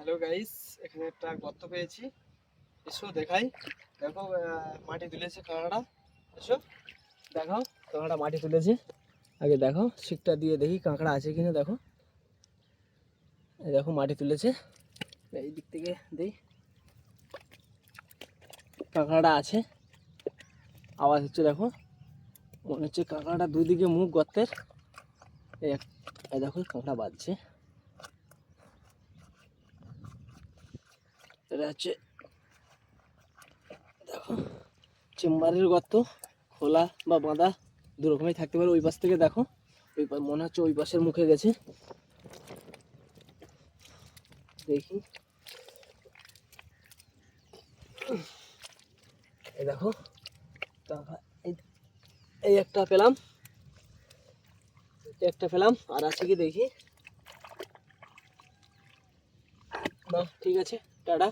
Hello guys, এখানে একটা গর্ত পেয়েছি। এসো দেখাই। দেখো মাটি তুলেছে কাঁকড়া। এসো দেখাও, কাঁকড়া মাটি তুলেছে। আগে দেখো শিকটা দিয়ে দেখি কাঁকড়া আছে কিনা। দেখো এই দেখো মাটি তুলেছে, এই দিক থেকে দেই, কাঁকড়া আছে। আওয়াজ হচ্ছে, দেখো মনে হচ্ছে কাঁকড়াটা দুদিকে মুখ গর্তের। এই দেখো কাঁকড়া বাজছে। এটা হচ্ছে দেখো চেম্বারের গর্ত, খোলা বা বাঁধা দু রকমই থাকতে পারে। ওই পাশ থেকে দেখো, ওই মনে হচ্ছে ওই পাশের মুখে গেছে। দেখি এই দেখো এই একটা পেলাম, আর আছে কি দেখি না। ঠিক আছে, টাটা।